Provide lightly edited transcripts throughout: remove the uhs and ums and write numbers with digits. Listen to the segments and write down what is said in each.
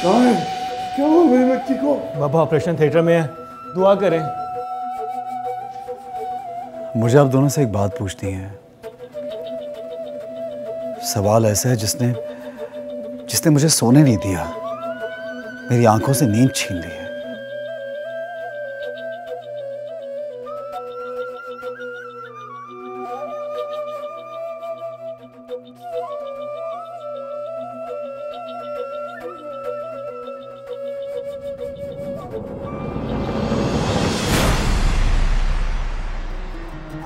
कहाँ है? क्या हुआ मेरी बच्ची को? बाबा ऑपरेशन थिएटर में है, दुआ करें। मुझे आप दोनों से एक बात पूछनी है। सवाल ऐसा है जिसने मुझे सोने नहीं दिया, मेरी आंखों से नींद छीन ली है।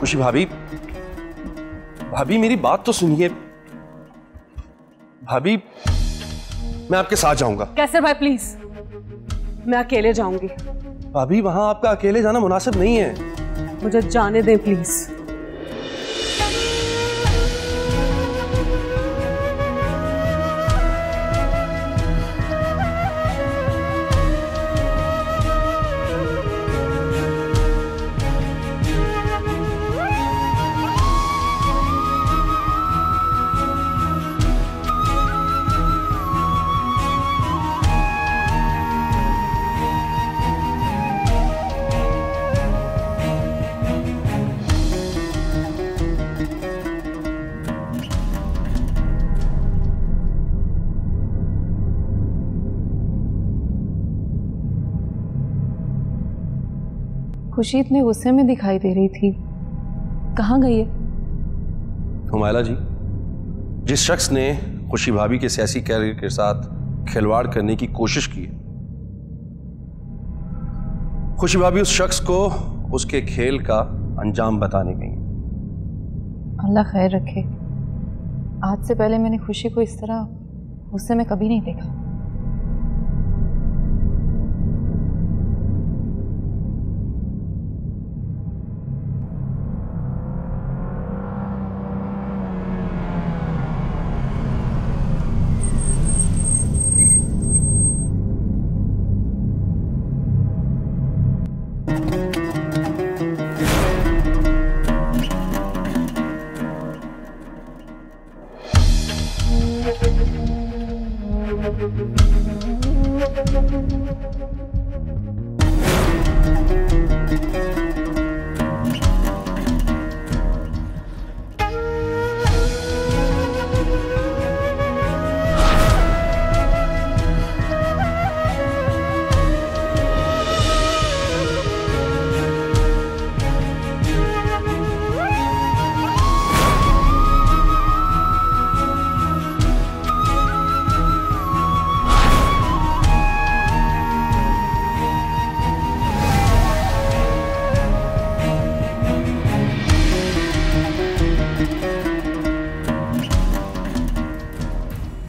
खुशी भाभी, भाभी मेरी बात तो सुनिए। भाभी मैं आपके साथ जाऊंगा। कैसर भाई प्लीज, मैं अकेले जाऊंगी। भाभी वहां आपका अकेले जाना मुनासिब नहीं है। मुझे जाने दें प्लीज। खुशी इतने गुस्से में दिखाई दे रही थी, कहाँ गई है? हुमायला जी, जिस शख्स ने खुशी भाभी के सियासी कैरियर के साथ खिलवाड़ करने की कोशिश की है, खुशी भाभी उस शख्स को उसके खेल का अंजाम बताने गई। अल्लाह खैर रखे। आज से पहले मैंने खुशी को इस तरह गुस्से में कभी नहीं देखा।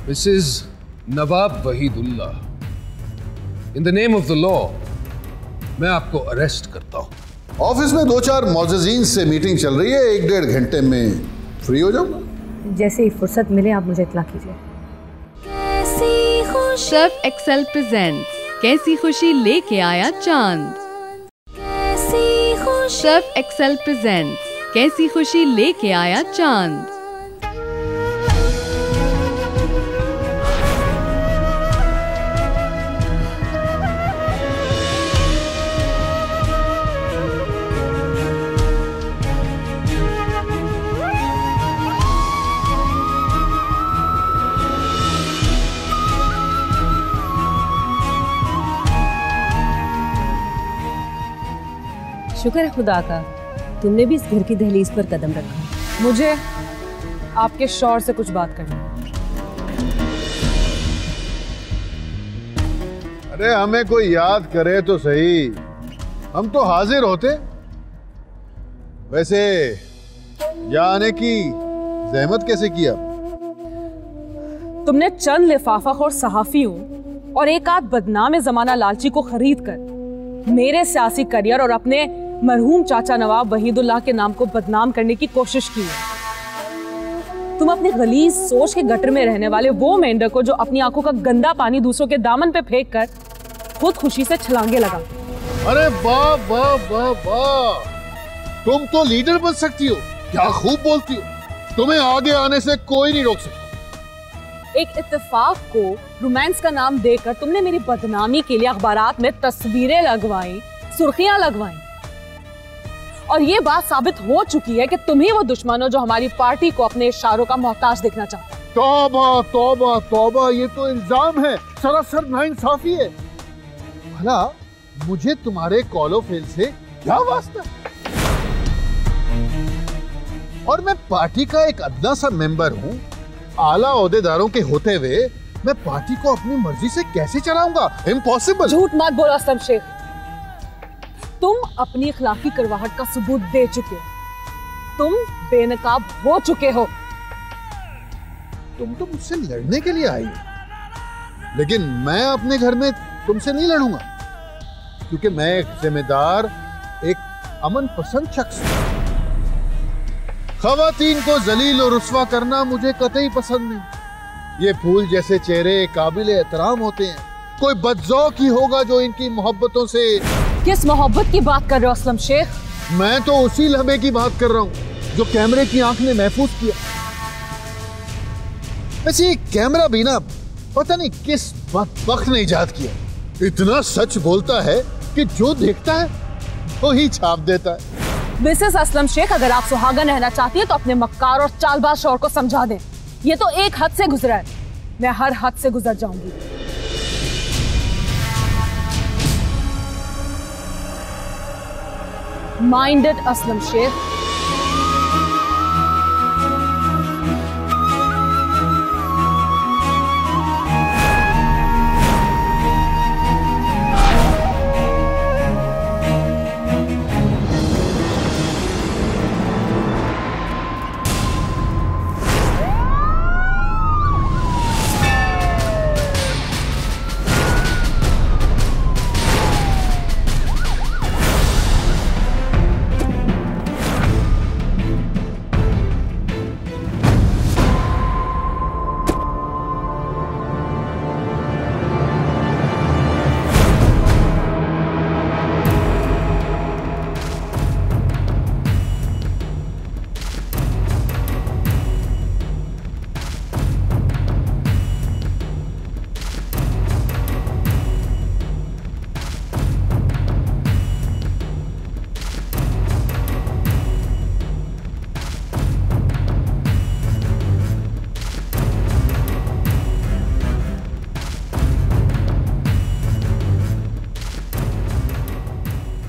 Mrs. Nawab Wahidullah, in the name of the law मैं आपको अरेस्ट करता हूं। ऑफिस में 2-4 मौजजीन से मीटिंग चल रही है, 1-1.5 घंटे में फ्री हो जाऊंगा। जैसे ही फुर्सत मिले आप मुझे इत्तला कीजिए। सर्फ एक्सेल प्रेजेंट्स कैसी खुशी लेके आया चांद। सर्फ एक्सेल प्रेजेंट्स कैसी खुशी लेके आया चांद। शुक्र है खुदा का, तुमने भी इस घर की दहलीज पर कदम रखा। मुझे आपके शौहर से कुछ बात करनी है। अरे हमें कोई याद करे तो सही, हम तो हाजिर होते। वैसे यहाँ आने की जहमत कैसे किया? तुमने चंद लिफाफाखोर सहाफियों और एक आध बदनाम जमाना लालची को खरीद कर मेरे सियासी करियर और अपने मरहूम चाचा नवाब वहीदुल्लाह के नाम को बदनाम करने की कोशिश की है। तुम अपनी गलीज सोच के गटर में रहने वाले वो मेंढक को जो अपनी आंखों का गंदा पानी दूसरों के दामन पे फेंक कर खुद खुशी से छलांगे लगा। अरे वाह वाह वाह वाह, तुम तो लीडर बन सकती हो। क्या खूब बोलती हो, तुम्हें आगे आने से कोई नहीं रोक सकता। एक इत्तेफाक को रोमांस का नाम देकर तुमने मेरी बदनामी के लिए अखबारात में तस्वीरें लगवाई, सुर्खियां लगवाई। और ये बात साबित हो चुकी है कि तुम ही वो दुश्मन हो जो हमारी पार्टी को अपने इशारों का मोहताज देखना चाहता है। तौबा तौबा तौबा, ये तो इल्जाम है, सरासर नाइंसाफी है। भला मुझे तुम्हारे कॉलो फेल से क्या वास्ता? और मैं पार्टी का एक अदना सा मेंबर हूं। आला ओहदेदारों के होते हुए मैं पार्टी को अपनी मर्जी से कैसे चलाऊंगा? इम्पॉसिबल। झूठ मत बोलो असलम शेख, तुम अपनी इखलाकी करवाहट का सबूत दे चुके हो। तुम बेनकाब हो चुके हो। तुम तो मुझसे लड़ने के लिए आई हो, लेकिन मैं अपने घर में तुमसे नहीं लड़ूंगा, क्योंकि मैं एक जिम्मेदार, एक अमन पसंद शख्स हूं। खवातीन को जलील और रुस्वा करना मुझे कतई पसंद नहीं। ये फूल जैसे चेहरे काबिल एहतराम होते हैं। कोई बदज़ौक़ ही होगा जो इनकी मोहब्बतों से। किस मोहब्बत की बात कर रहे हो असलम शेख? मैं तो उसी लम्हे की बात कर रहा हूं जो कैमरे की आंख ने महफूज किया। वैसे ये कैमरा भी ना पता नहीं किस वक्त ने इजाद किया। इतना सच बोलता है कि जो देखता है वो ही छाप देता है। मिसेस असलम शेख, अगर आप सुहागन रहना चाहती है तो अपने मक्कार और चालबाज शौहर को समझा दें। ये तो एक हद से गुजरा है, मैं हर हद से गुजर जाऊंगी। Mind it Aslam Shaikh.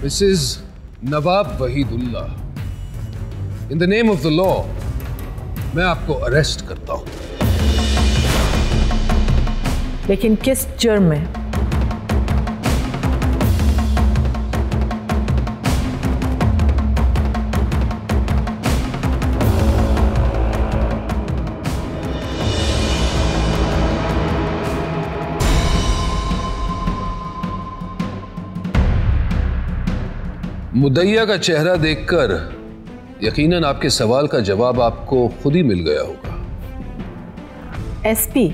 Mrs. Nawab Waheedulla, in the name of the law मैं आपको अरेस्ट करता हूं। लेकिन किस जुर्म में? मुद्दइया का चेहरा देखकर यकीनन आपके सवाल का जवाब आपको खुद ही मिल गया होगा। एसपी,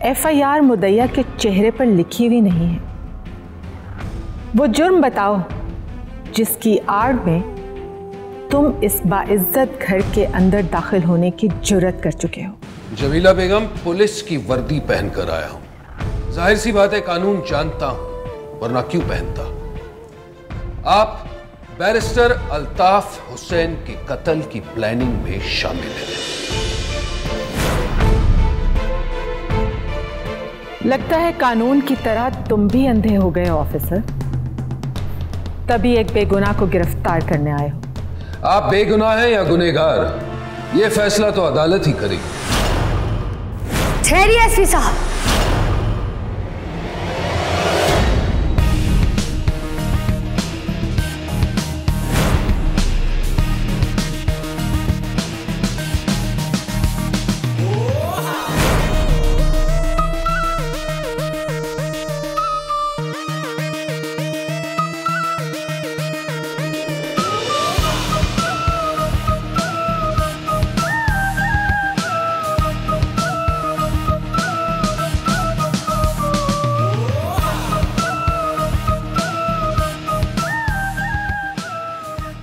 एफआईआर मुद्दइया के चेहरे पर लिखी हुई नहीं है। वो जुर्म बताओ जिसकी आड़ में तुम इस बाइज्जत घर के अंदर दाखिल होने की जुर्रत कर चुके हो। जमीला बेगम, पुलिस की वर्दी पहनकर आया हूं। जाहिर सी बात है कानून जानता हूं, वरना क्यों पहनता। आप बैरिस्टर अल्ताफ हुसैन के कत्ल की प्लानिंग में शामिल हैं। लगता है कानून की तरह तुम भी अंधे हो गए ऑफिसर, तभी एक बेगुनाह को गिरफ्तार करने आए हो। आप बेगुनाह हैं या गुनहगार, यह फैसला तो अदालत ही करेगी। ठहरिए एसपी साहब।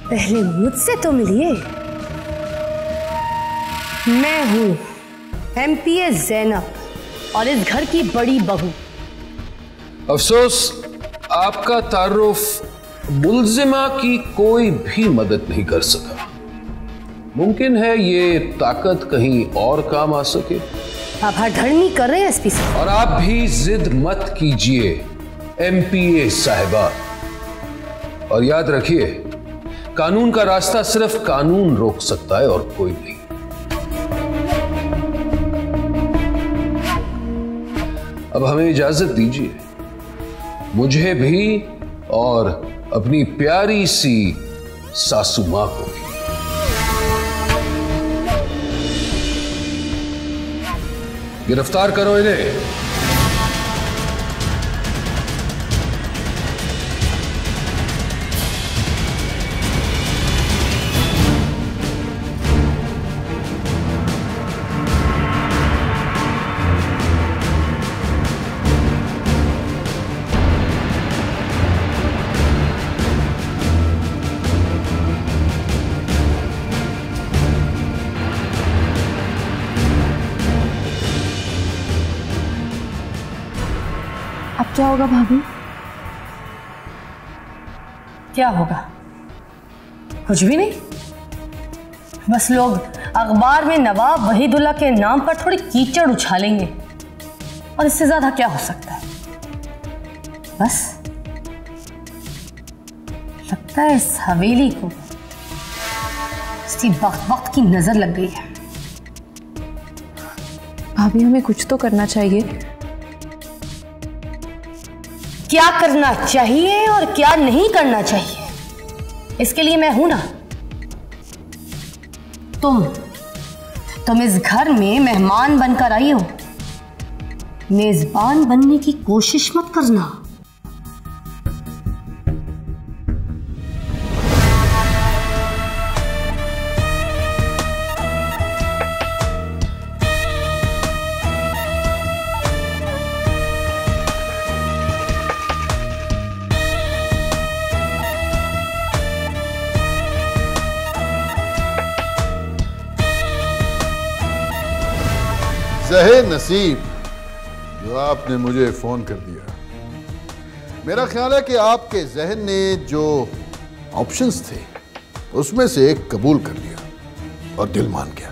पहले मुझसे तो मिलिए। मैं हूं एमपीए ज़ैनब और इस घर की बड़ी बहू। अफसोस आपका तारुफ मुल्जिमा की कोई भी मदद नहीं कर सका। मुमकिन है ये ताकत कहीं और काम आ सके। आप हठधर्मी कर रहे हैं एसपी साहब। और आप भी जिद मत कीजिए एमपीए साहिबा। और याद रखिए, कानून का रास्ता सिर्फ कानून रोक सकता है और कोई नहीं। अब हमें इजाजत दीजिए, मुझे भी और अपनी प्यारी सी सासू मां को भी। गिरफ्तार करो इन्हें। अब क्या होगा भाभी? क्या होगा? कुछ भी नहीं। बस लोग अखबार में नवाब वहीदुल्ला के नाम पर थोड़ी कीचड़ उछालेंगे और इससे ज्यादा क्या हो सकता है। बस लगता है इस हवेली को इसकी वक्त की नजर लग गई है। भाभी हमें कुछ तो करना चाहिए। क्या करना चाहिए और क्या नहीं करना चाहिए, इसके लिए मैं हूं ना। तुम इस घर में मेहमान बनकर आई हो, मेजबान बनने की कोशिश मत करना। ज़हे नसीब जो आपने मुझे फोन कर दिया। मेरा ख्याल है कि आपके जहन ने जो ऑप्शंस थे उसमें से एक कबूल कर लिया और दिल मान गया।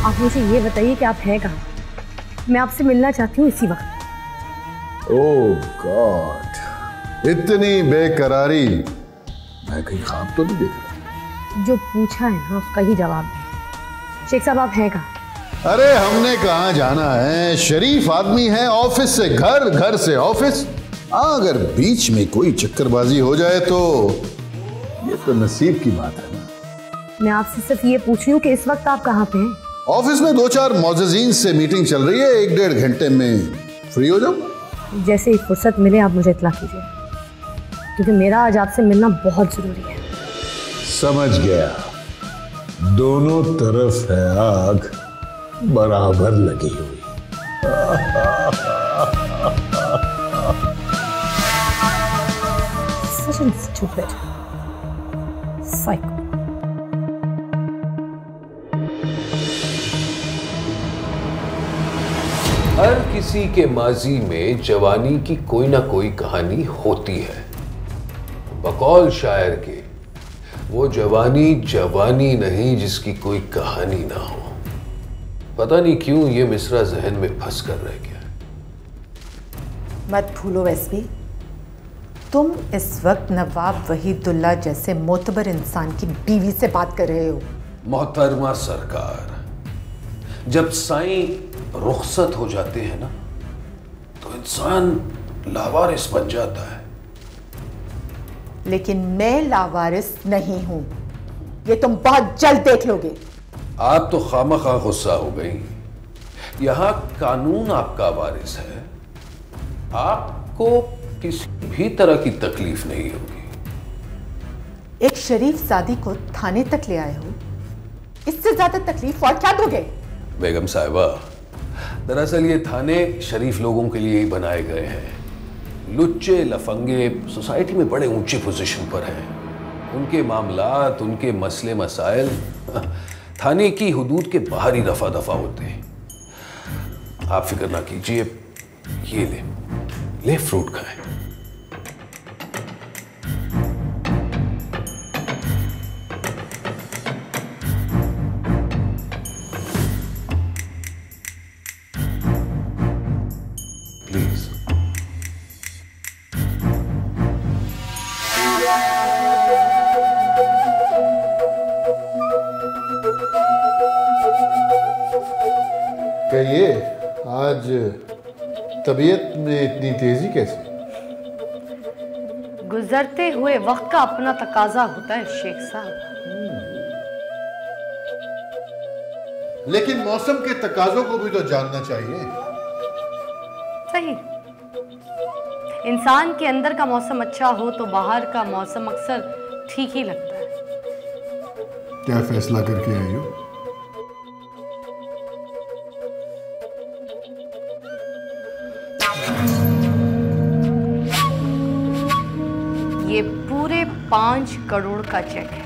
आप मुझे ये बताइए कि आप हैं कहाँ? मैं आपसे मिलना चाहती हूँ इसी वक्त। ओह गॉड, इतनी बेकरारी मैं कहीं ख्वाब तो नहीं देख रहा। जो पूछा है ना उसका ही जवाब दें। शेख साहब आप हैं कहाँ? अरे हमने कहाँ जाना है, शरीफ आदमी है, ऑफिस से घर, घर से ऑफिस। अगर बीच में कोई चक्करबाजी हो जाए तो ये तो नसीब की बात है ना। मैं आपसे सिर्फ ये पूछ रही हूँ कि इस वक्त आप कहाँ पे हैं? ऑफिस में 2-4 मौजजीन से मीटिंग चल रही है, 1-1.5 घंटे में फ्री हो जाऊँ। जैसे ही फुर्सत मिले आप मुझे इत्तला कीजिए, क्योंकि मेरा आज आपसे मिलना बहुत जरूरी है। समझ गया, दोनों तरफ है आग बराबर लगी हुई। Such a stupid psycho. हर किसी के माजी में जवानी की कोई ना कोई कहानी होती है। बकौल शायर के, वो जवानी जवानी नहीं जिसकी कोई कहानी ना हो। पता नहीं क्यों ये मिसरा जहन में फंस कर रह गया। मत भूलो एसपी, तुम इस वक्त नवाब वहीदुल्ला जैसे मोतबर इंसान की बीवी से बात कर रहे हो। मोहतरमा सरकार, जब साईं रुखसत हो जाते हैं ना तो इंसान लावारिस बन जाता है। लेकिन मैं लावारिस नहीं हूं, ये तुम बहुत जल्द देख लोगे। आप तो खामखा गुस्सा हो गई। यहां कानून आपका वारिस है, आपको किसी भी तरह की तकलीफ नहीं होगी। एक शरीफ सादी को थाने तक ले आए हो, इससे ज्यादा तकलीफ और क्या दोगे? बेगम साहिबा, दरअसल ये थाने शरीफ लोगों के लिए ही बनाए गए हैं। लुच्चे लफंगे सोसाइटी में बड़े ऊंचे पोजीशन पर हैं, उनके मामलात, उनके मसले मसाइल थाने की हुदूद के बाहर ही रफा दफा होते हैं। आप फिक्र ना कीजिए, ये ले फ्रूट खाएं। प्लीज। कहिए, आज तबीयत में इतनी तेजी कैसे? गुजरते हुए वक्त का अपना तकाजा होता है शेख साहब। लेकिन मौसम के तकाजों को भी तो जानना चाहिए। सही। इंसान के अंदर का मौसम अच्छा हो तो बाहर का मौसम अक्सर ठीक ही लगता है। क्या फैसला करके आई हो? ये पूरे 5 करोड़ का चेक है।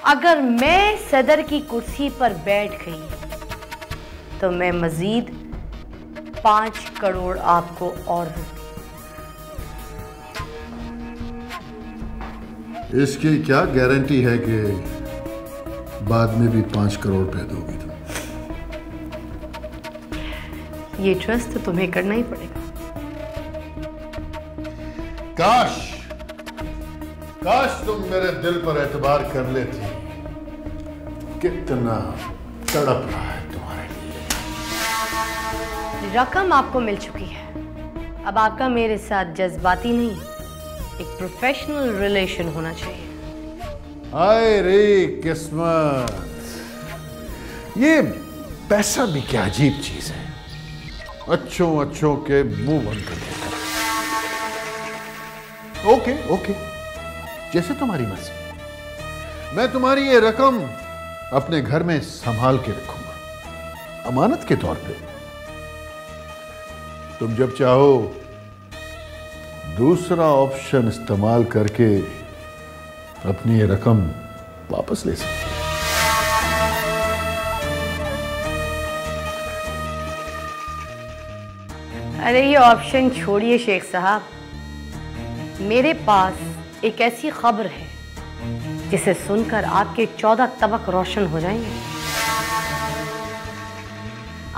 अगर मैं सदर की कुर्सी पर बैठ गई तो मैं मजीद 5 करोड़ आपको और दूंगी। इसकी क्या गारंटी है कि बाद में भी 5 करोड़ रुपए दोगी तुम? ये ट्रस्ट तो तुम्हें करना ही पड़ेगा। काश तुम मेरे दिल पर एतबार कर लेती। कितना तड़प रहा है तुम्हारे लिए। रकम आपको मिल चुकी है। अब आपका मेरे साथ जज्बाती नहीं, एक प्रोफेशनल रिलेशन होना चाहिए। हाय रे किस्मत, ये पैसा भी क्या अजीब चीज है। अच्छों के मुंह बंद कर देता। ओके, जैसे तुम्हारी मर्जी। मैं तुम्हारी ये रकम अपने घर में संभाल के रखूंगा, अमानत के तौर पे। तुम जब चाहो दूसरा ऑप्शन इस्तेमाल करके अपनी ये रकम वापस ले सकते हो। अरे ये ऑप्शन छोड़िए शेख साहब, मेरे पास एक ऐसी खबर है जिसे सुनकर आपके 14 तबक रोशन हो जाएंगे।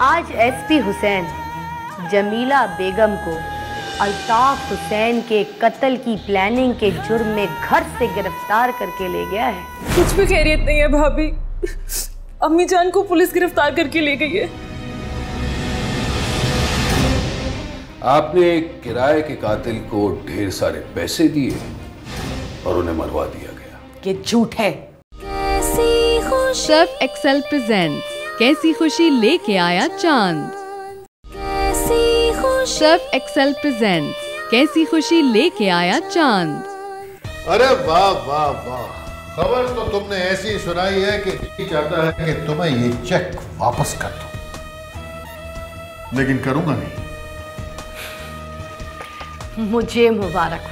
आज एसपी हुसैन जमीला बेगम को अल्ताफ हुसैन के कत्ल की प्लानिंग के जुर्म में घर से गिरफ्तार करके ले गया है। कुछ भी खैरियत नहीं है भाभी। अम्मी जान को पुलिस गिरफ्तार करके ले गई है। आपने किराए के कातिल को ढेर सारे पैसे दिए और उन्हें मरवा दिया गया। ये झूठ है। सर्फ एक्सेल प्रेजेंट्स कैसी खुशी लेके आया चांद। सर्फ एक्सेल प्रेजेंट्स कैसी खुशी लेके आया चांद। अरे वाह वाह वाह, खबर तो तुमने ऐसी सुनाई है कि चाहता है कि तुम्हें ये चेक वापस कर दूं, लेकिन करूंगा नहीं। मुझे मुबारक हो।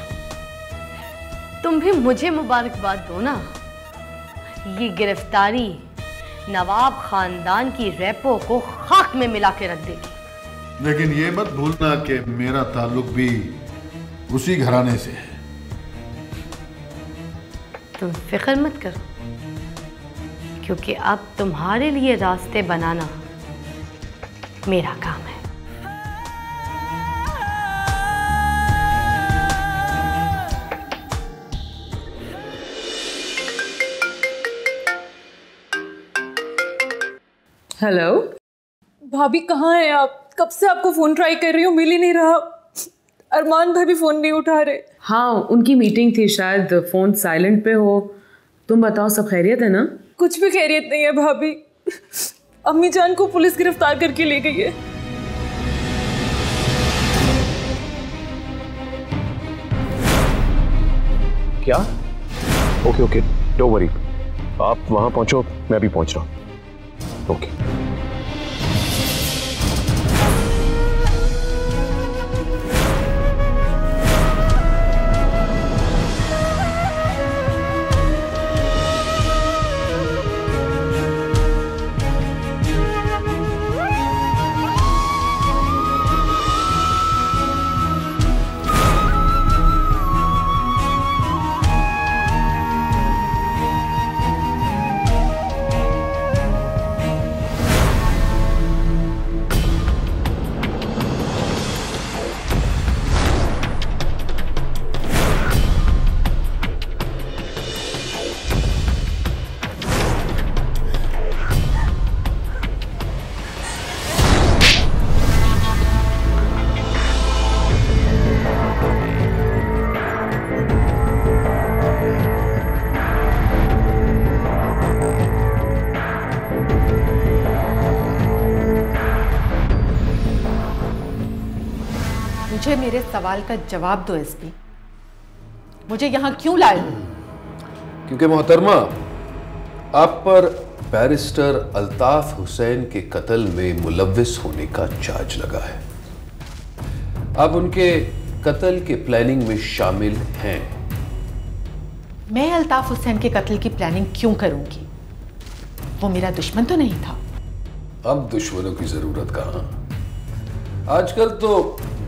तुम भी मुझे मुबारकबाद दो ना। ये गिरफ्तारी नवाब खानदान की रेपो को खाक में मिला के रख देगी। लेकिन ये मत भूलना कि मेरा ताल्लुक भी उसी घराने से है। तुम फिक्र मत करो, क्योंकि अब तुम्हारे लिए रास्ते बनाना मेरा काम है। हेलो भाभी, कहाँ हैं आप? कब से आपको फोन ट्राई कर रही हूँ, मिल ही नहीं रहा। अरमान भाई भी फोन नहीं उठा रहे। हाँ, उनकी मीटिंग थी, शायद फोन साइलेंट पे हो। तुम बताओ, सब खैरियत है ना? कुछ भी खैरियत नहीं है भाभी। अम्मी जान को पुलिस गिरफ्तार करके ले गई है। क्या? Okay, don't worry. आप वहां पहुंचो, मैं भी पहुंच रहा हूं। ओके। मुझे मेरे सवाल का जवाब दो एसपी। मुझे यहां क्यों लाए हो? क्योंकि मोहतरमा, आप पर बैरिस्टर अल्ताफ हुसैन के कत्ल में मुलव्विस होने का चार्ज लगा है। आप उनके कत्ल के प्लानिंग में शामिल हैं। मैं अल्ताफ हुसैन के कत्ल की प्लानिंग क्यों करूंगी? वो मेरा दुश्मन तो नहीं था। अब दुश्मनों की जरूरत कहां? आजकल तो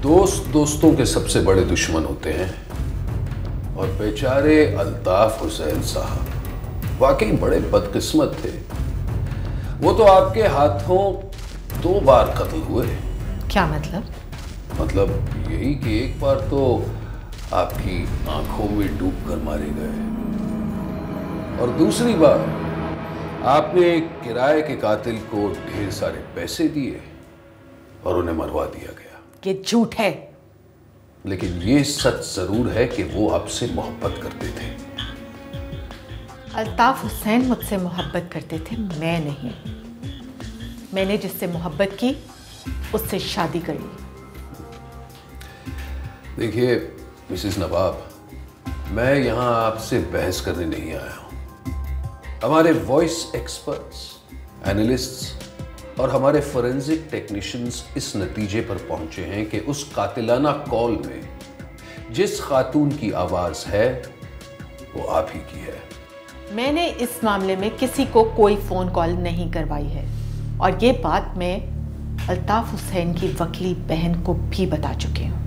दोस्त दोस्तों के सबसे बड़े दुश्मन होते हैं। और बेचारे अल्ताफ हुसैन साहब वाकई बड़े बदकिस्मत थे। वो तो आपके हाथों 2 बार कत्ल हुए। क्या मतलब? मतलब यही कि एक बार तो आपकी आंखों में डूब कर मारे गए, और दूसरी बार आपने किराए के कातिल को ढेर सारे पैसे दिए और उन्हें मरवा दिया गया। ये झूठ है। लेकिन ये सच जरूर है कि वो आपसे मोहब्बत करते थे। अल्ताफ हुसैन मुझसे मोहब्बत करते थे, मैं नहीं। मैंने जिससे मोहब्बत की उससे शादी कर ली। देखिए मिसेस नवाब, मैं यहां आपसे बहस करने नहीं आया हूं। हमारे वॉइस एक्सपर्ट्स, एनालिस्ट्स और हमारे फोरेंसिक टेक्नीशियंस इस नतीजे पर पहुंचे हैं कि उस कातिलाना कॉल में जिस खातून की आवाज है वो आप ही की है। मैंने इस मामले में किसी को कोई फोन कॉल नहीं करवाई है, और ये बात मैं अल्ताफ हुसैन की वकील बहन को भी बता चुकी हूँ।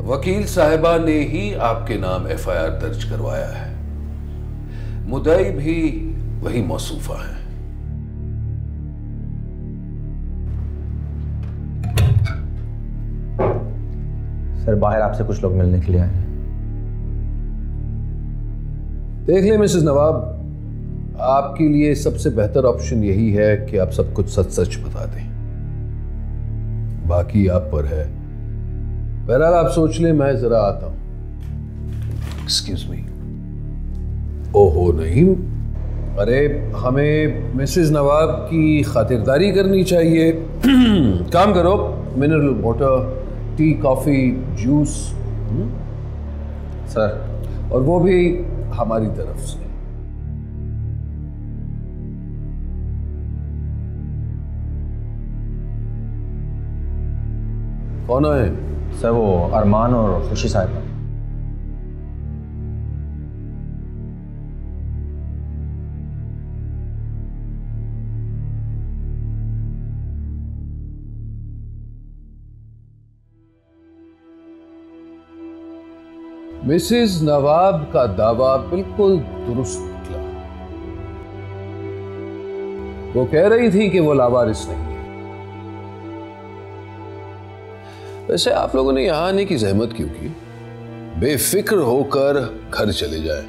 वकील साहिबा ने ही आपके नाम एफआईआर दर्ज करवाया है। मुद्दई भी वही मौसूफा है। सर बाहर आपसे कुछ लोग मिलने के लिए आए हैं। देख ले मिसेस नवाब, आपके लिए सबसे बेहतर ऑप्शन यही है कि आप सब कुछ सच सच बता दें। बाकी आप पर है। बहरहाल आप सोच ले, मैं जरा आता हूं। Excuse me. ओहो नहीं, अरे हमें मिसेस नवाब की खातिरदारी करनी चाहिए। काम करो, mineral water, T, coffee, juice. Sir. और वो भी हमारी तरफ से। कौन है? सर वो अरमान और खुशी साहब। मिसेस नवाब का दावा बिल्कुल दुरुस्त निकला। वो कह रही थी कि वो लावारिस नहीं है। वैसे आप लोगों ने यहां आने की जहमत क्यों की? बेफिक्र होकर घर चले जाएं।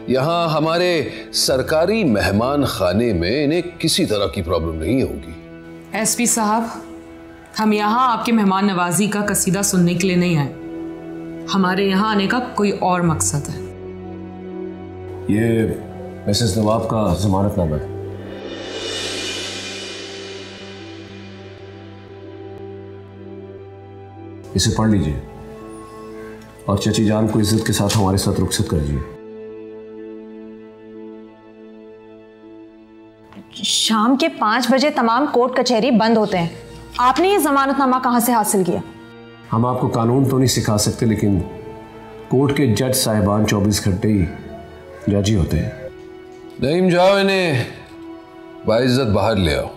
यहां हमारे सरकारी मेहमान खाने में इन्हें किसी तरह की प्रॉब्लम नहीं होगी। एसपी साहब, हम यहाँ आपके मेहमान नवाजी का कसीदा सुनने के लिए नहीं आए। हमारे यहाँ आने का कोई और मकसद है। ये मिसेस नवाब का जमानतनामा है। इसे पढ़ लीजिए और चची जान को इज्जत के साथ हमारे साथ रुखसत कर दीजिए। शाम के 5 बजे तमाम कोर्ट कचहरी बंद होते हैं। आपने ये जमानतनामा कहाँ से हासिल किया? हम आपको कानून तो नहीं सिखा सकते, लेकिन कोर्ट के जज साहिबान 24 घंटे ही जज ही होते हैं। नईम, जाओ इन्हें बाइज्जत बाहर ले आओ।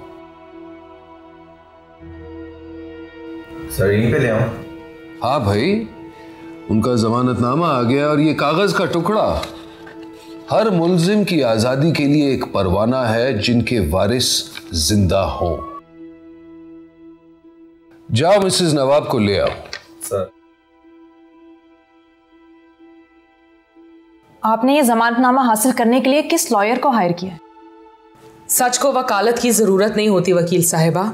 सर यहीं पे ले आओ? हाँ भाई, उनका जमानतनामा आ गया और ये कागज का टुकड़ा हर मुल्जिम की आजादी के लिए एक परवाना है जिनके वारिस जिंदा हों। जाओ मिसेस नवाब को ले आओ। सर। आपने ये जमानतनामा हासिल करने के लिए किस लॉयर को हायर किया? सच को वकालत की जरूरत नहीं होती वकील साहिबा,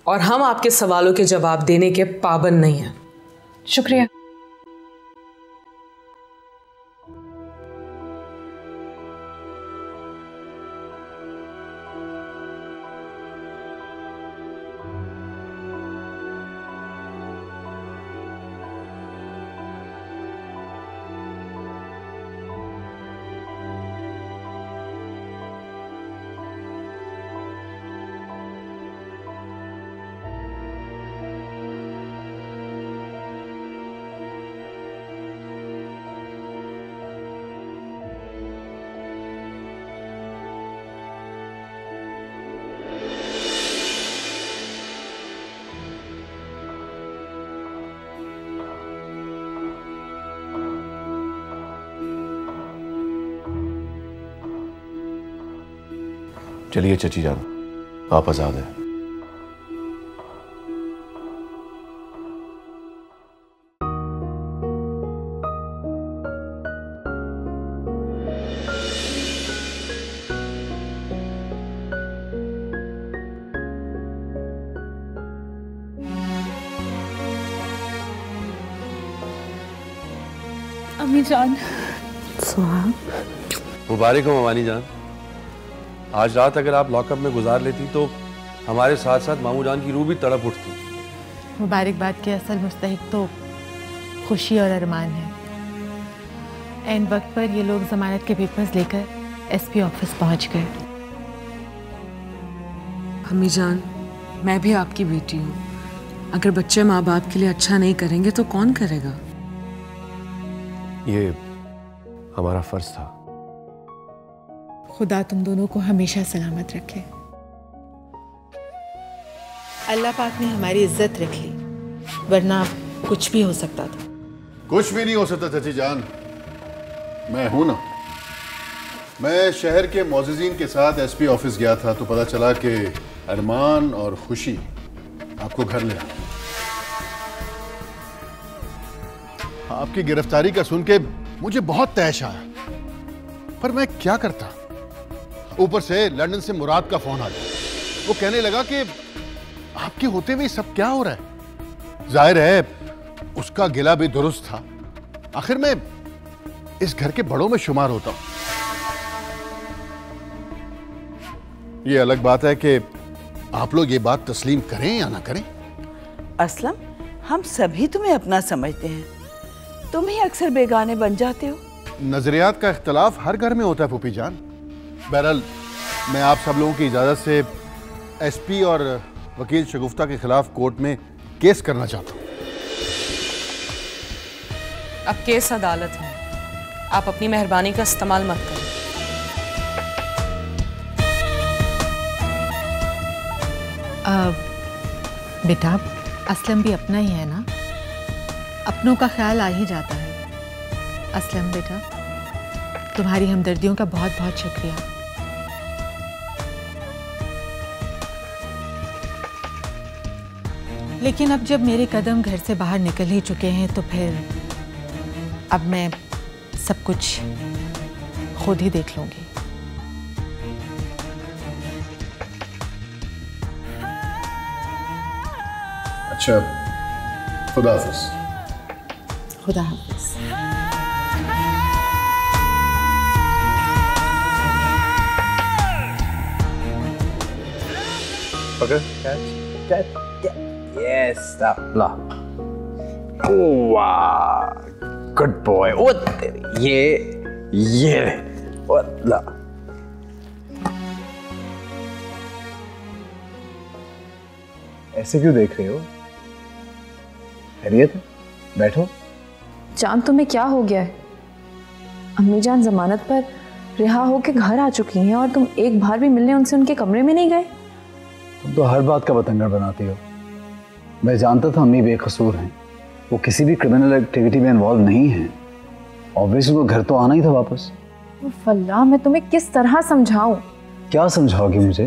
और हम आपके सवालों के जवाब देने के पाबंद नहीं हैं। शुक्रिया। चलिए चची जान, आप आजाद हैं। अम्मी जान। मुबारक हो मवानी जान। आज रात अगर आप लॉकअप में गुजार लेती तो हमारे साथ साथ मामू जान की रूह भी तड़प उठती। मुबारकबाद के असल मुस्तहिक तो खुशी और अरमान है। एंड वक्त पर ये लोग जमानत के पेपर्स लेकर एसपी ऑफिस पहुंच गए। अम्मी जान, मैं भी आपकी बेटी हूँ। अगर बच्चे माँ बाप के लिए अच्छा नहीं करेंगे तो कौन करेगा? ये हमारा फर्ज था। खुदा तुम दोनों को हमेशा सलामत रखे। अल्लाह पाक ने हमारी इज्जत रख ली, वरना कुछ भी हो सकता था। कुछ भी नहीं हो सकता चाची जान, मैं हूं ना। मैं शहर के मोअज़्ज़िज़ीन के साथ एसपी ऑफिस गया था तो पता चला कि अरमान और खुशी आपको घर ले आए। आपकी गिरफ्तारी का सुन के मुझे बहुत तैश आया, पर मैं क्या करता। ऊपर से लंदन से मुराद का फोन आ गया। वो कहने लगा कि आपके होते हुए सब क्या हो रहा है। जाहिर है उसका गिला भी दुरुस्त था, आखिर मैं इस घर के बड़ों में शुमार होता हूं। ये अलग बात है कि आप लोग ये बात तस्लीम करें या ना करें। असलम, हम सभी तुम्हें अपना समझते हैं, तुम ही अक्सर बेगाने बन जाते हो। नजरियात का इख्तलाफ हर घर में होता है फूफी जान। बहरहाल मैं आप सब लोगों की इजाजत से एसपी और वकील शगुफ्ता के खिलाफ कोर्ट में केस करना चाहता हूं। अब केस अदालत है, आप अपनी मेहरबानी का इस्तेमाल मत करें। बेटा, असलम भी अपना ही है ना, अपनों का ख्याल आ ही जाता है। असलम बेटा, तुम्हारी हमदर्दियों का बहुत बहुत शुक्रिया। लेकिन अब जब मेरे कदम घर से बाहर निकल ही चुके हैं तो फिर अब मैं सब कुछ खुद ही देख लूंगी। अच्छा, खुदा हाफिज। खुदा हाफिज। पकड़, कैच, यस, stop, ला। वाह, गुड बॉय। ओ तेरी, ये ओ ला। ऐसे क्यों देख रहे हो? खैरियत है? बैठो। जान, तुम्हें क्या हो गया है? अम्मी जान जमानत पर रिहा होके घर आ चुकी हैं और तुम एक बार भी मिलने उनसे उनके कमरे में नहीं गए। तुम तो हर बात का बतंगड़ बनाती हो। मैं जानता था अम्मी बेकसूर हैं, वो किसी भी क्रिमिनल एक्टिविटी में इन्वॉल्व नहीं हैं। ऑब्वियसली वो घर तो आना ही था वापस। अल्लाह, मैं तुम्हें किस तरह समझाऊं? क्या समझाओगी मुझे?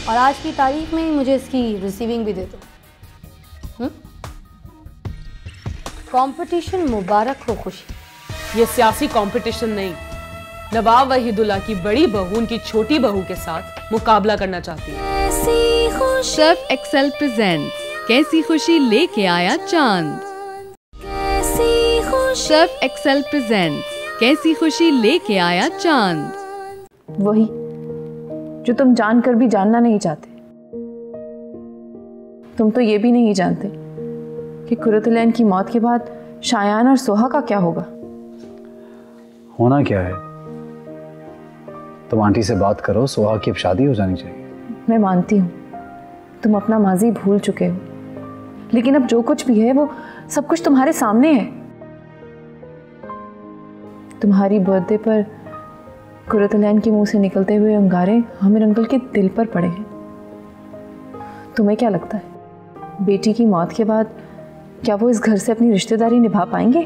और आज की तारीख में मुझे इसकी रिसीविंग भी दे दो। कंपटीशन मुबारक हो खुशी। ये सियासी कंपटीशन नहीं, नवाब वहीदुल्ला की बड़ी बहू उनकी छोटी बहू के साथ मुकाबला करना चाहती है। सर्फ एक्सेल प्रेजेंट्स कैसी खुशी लेके आया चांद। सर्फ एक्सेल प्रेजेंट्स कैसी खुशी लेके आया चांद। वही जो तुम जानकर भी जानना नहीं चाहते। तुम तो ये भी नहीं जानते कि कुरतुलैन की मौत के बाद शायान और सोहा का क्या होगा। होना क्या है? तुम आंटी से बात करो, सोहा की अब शादी हो जानी चाहिए। मैं मानती हूँ तुम अपना माजी भूल चुके हो, लेकिन अब जो कुछ भी है वो सब कुछ तुम्हारे सामने है। तुम्हारी बर्थडे पर कुरतुलैन के मुंह से निकलते हुए अंगारे आमिर अंकल के दिल पर पड़े हैं। तुम्हें क्या लगता है, बेटी की मौत के बाद क्या वो इस घर से अपनी रिश्तेदारी निभा पाएंगे?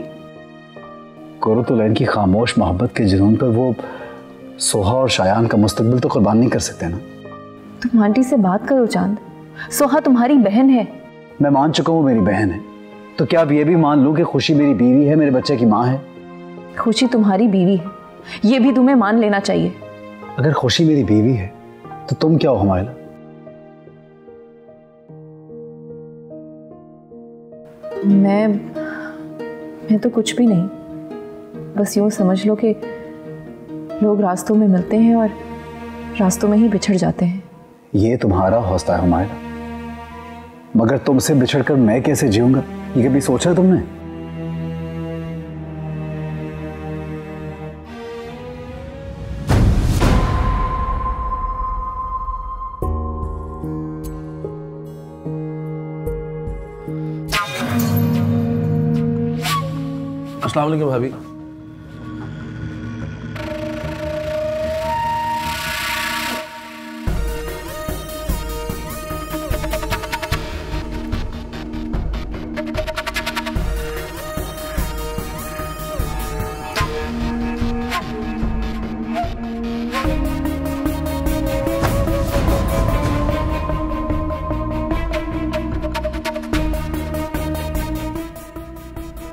कुरतुलैन की खामोश मोहब्बत के जुनून पर वो सोहा और शायान का मुस्तकबिल तो कुर्बान नहीं कर सकते ना। तुम आंटी से बात करो चांद, सोहा तुम्हारी बहन है। मैं मान चुका हूँ मेरी बहन है, तो क्या अब ये भी मान लूं कि खुशी मेरी बीवी है, मेरे बच्चे की माँ है? खुशी तुम्हारी बीवी है, ये भी तुम्हें मान लेना चाहिए। अगर खुशी मेरी बीवी है तो तुम क्या हो हुमायला? मैं तो कुछ भी नहीं, बस यूं समझ लो कि लोग रास्तों में मिलते हैं और रास्तों में ही बिछड़ जाते हैं। ये तुम्हारा हौसला है हुमायला, मगर तुमसे बिछड़कर मैं कैसे जीऊंगा, ये कभी सोचा तुमने? अस्सलाम वालेकुम भाभी।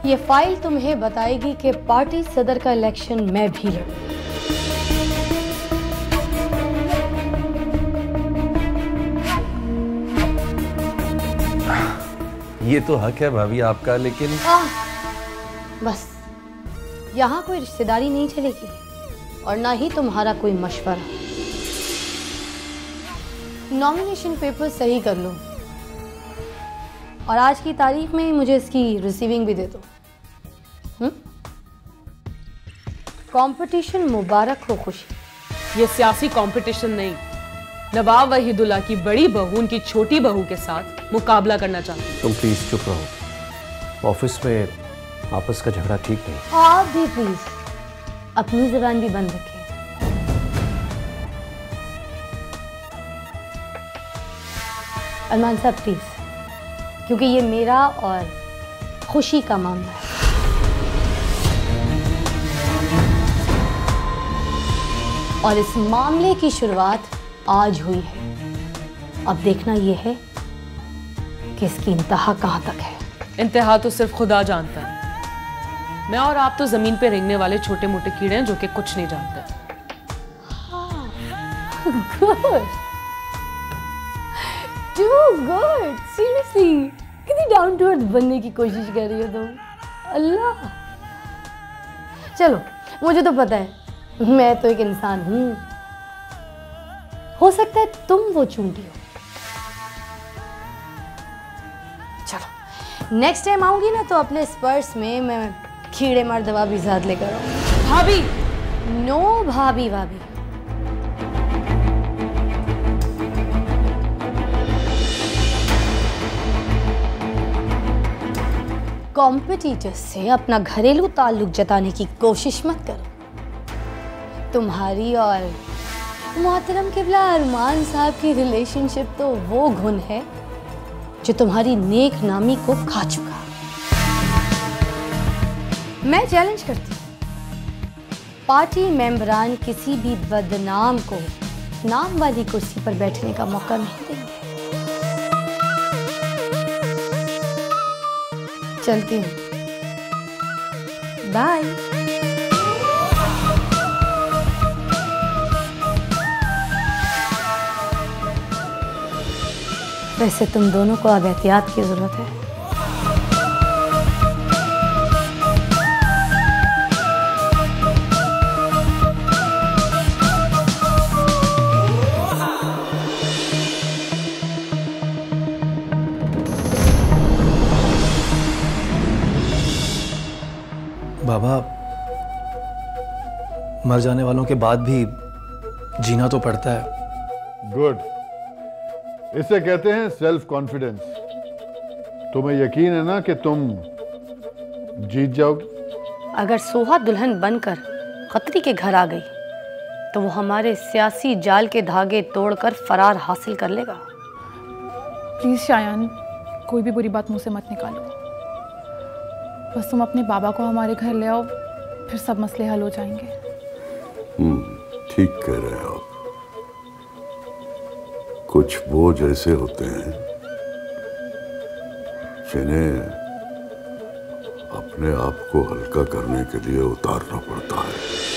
ये फाइल तुम्हें बताएगी कि पार्टी सदर का इलेक्शन मैं भी लड़ूं। ये तो हक है भाभी आपका, लेकिन बस यहाँ कोई रिश्तेदारी नहीं चलेगी और ना ही तुम्हारा कोई मशवरा। नॉमिनेशन पेपर सही कर लो और आज की तारीख में मुझे इसकी रिसीविंग भी दे दो। कंपटीशन मुबारक हो खुशी। ये सियासी कंपटीशन नहीं, नवाब वहीदुल्ला की बड़ी बहू उनकी छोटी बहू के साथ मुकाबला करना चाहती हूँ। तुम प्लीज चुप रहो, ऑफिस में आपस का झगड़ा ठीक नहीं। आप भी प्लीज अपनी जुबान भी बंद रखें। अरमान साहब प्लीज, क्योंकि ये मेरा और खुशी का मामला है। और इस मामले की शुरुआत आज हुई है। अब देखना यह है कि इसकी इंतहा कहां तक है। इंतहा तो सिर्फ खुदा जानता है। मैं और आप तो जमीन पे रेंगने वाले छोटे मोटे कीड़े हैं जो कि कुछ नहीं जानते। गुड, टू गुड, सीरियसली कितनी डाउन टू अर्थ बनने की कोशिश कर रही हो तुम। अल्लाह, चलो मुझे तो पता है मैं तो एक इंसान हूं, हो सकता है तुम वो चूंटी हो। चलो नेक्स्ट टाइम आऊंगी ना तो अपने इस पर्स में मैं कीड़े मार दवा भी साथ लेकर आऊंगी। भाभी, नो भाभी भाभी, कॉम्पिटिटर से अपना घरेलू ताल्लुक जताने की कोशिश मत करो। तुम्हारी और मोहतरम किबला अरमान साहब की रिलेशनशिप तो वो घुन है जो तुम्हारी नेक नामी को खा चुका। मैं चैलेंज करती हूँ, पार्टी मेंबरान किसी भी बदनाम को नाम वाली कुर्सी पर बैठने का मौका नहीं देंगे। चलती हूँ, बाय। वैसे तुम दोनों को अब एहतियात की जरूरत है। बाबा, मर जाने वालों के बाद भी जीना तो पड़ता है। गुड, इसे कहते हैं सेल्फ कॉन्फिडेंस। तुम्हें यकीन है ना कि तुम जीत जाओगी? अगर सोहा दुल्हन बनकर खतरी के घर आ गई तो वो हमारे सियासी जाल के धागे तोड़कर फरार हासिल कर लेगा। प्लीज शायान, कोई भी बुरी बात मुंह से मत निकालो। बस तुम अपने बाबा को हमारे घर ले आओ, फिर सब मसले हल हो जाएंगे। ठीक कह रहे हैं आप। कुछ बोझ ऐसे होते हैं जिन्हें अपने आप को हल्का करने के लिए उतारना पड़ता है।